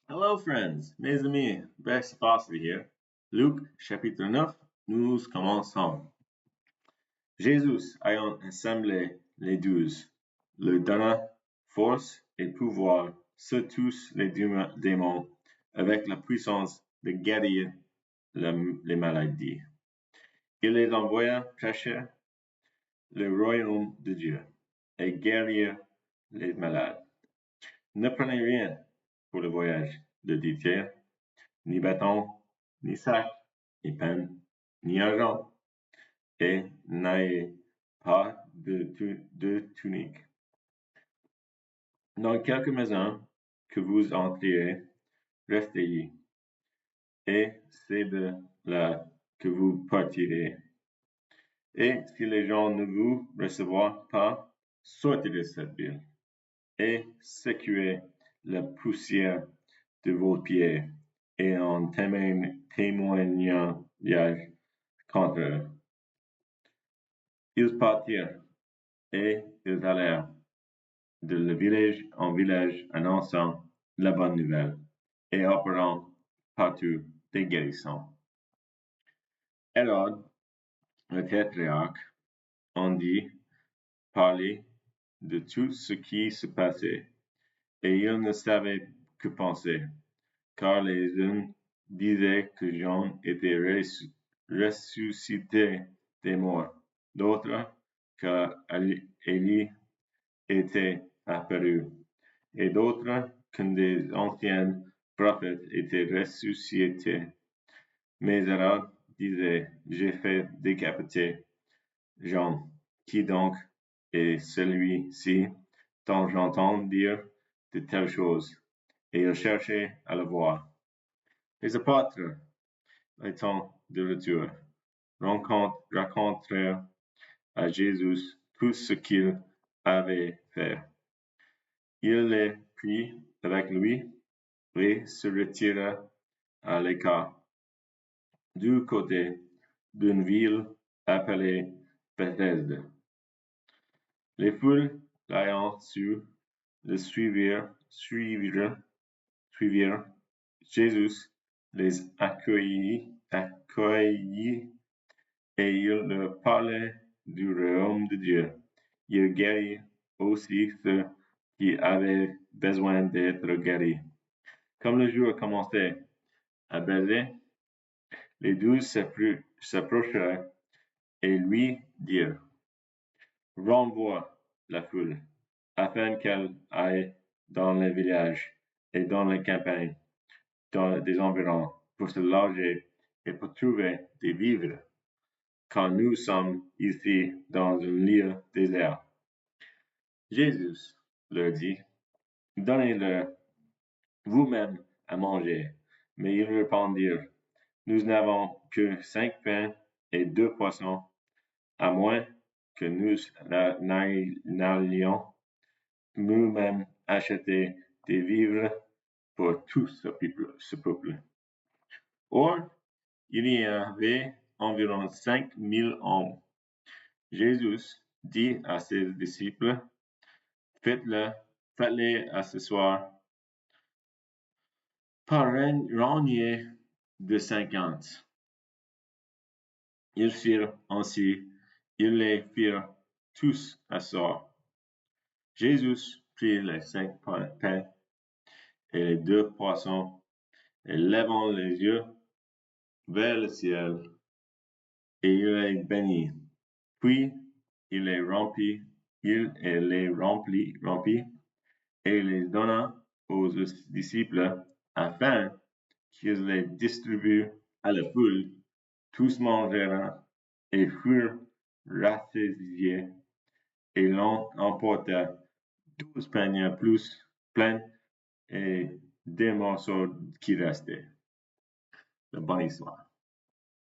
Hello friends, mes amis, Best Foster here. Luc chapitre 9, nous commençons. Jésus ayant assemblé les 12, leur donna force et pouvoir sur tous les démons avec la puissance de guérir les maladies. Il les envoya prêcher le royaume de Dieu et guérir les malades. Ne prenez rien pour le voyage, dit-il, ni bâton, ni sac, ni pain, ni argent, et n'ayez pas de tunique. Dans quelque maison que vous entrerez, restez y, et c'est de là que vous partirez. Et si les gens ne vous reçoivent pas, sortez de cette ville, et secouez la poussière de vos pieds, et en témoignage contre eux. Ils partirent, et ils allèrent de village en village annonçant la bonne nouvelle et opérant partout des guérisons. Hérode, le tétrarque, entendit parler de tout ce qui se passait, et il ne savait que penser, car les uns disaient que Jean était ressuscité des morts, d'autres qu'Élie était apparu, et d'autres qu'un des anciens prophètes était ressuscité. Mais Hérode disait, j'ai fait décapiter Jean. Qui donc est celui-ci dont j'entends dire de telles choses? Et il cherchait à le voir. Les apôtres, étant de retour, racontèrent à Jésus tout ce qu'il avait fait. Il les prit avec lui et se retira à l'écart, du côté d'une ville appelée Bethesda. Les foules, l'ayant su, le suivirent. Jésus les accueillit et il leur parlait du royaume de Dieu. Il guérit aussi ceux qui avaient besoin d'être guéris. Comme le jour commençait à baiser, les 12 s'approchèrent et lui dirent, renvoie la foule, afin qu'elle aille dans les villages et dans les campagnes des environs pour se loger et pour trouver des vivres, car nous sommes ici dans une île déserte. Jésus leur dit, donnez-leur vous-même à manger. Mais ils répondirent, nous n'avons que 5 pains et 2 poissons, à moins que nous n'allions nous-mêmes acheter des vivres pour tout ce peuple. Or, il y avait environ 5 000 hommes. Jésus dit à ses disciples, faites-les asseoir par rangée de 50. Ils firent ainsi, ils les firent tous asseoir. Jésus prit les 5 pains et les 2 poissons, et levant les yeux vers le ciel, et il les bénit. Puis il les remplit, et les donna aux disciples afin qu'ils les distribuent à la foule. Tous mangèrent et furent rassasiés, et l'on emporta 12 paniers plus pleins et des morceaux qui restaient. Bonne histoire.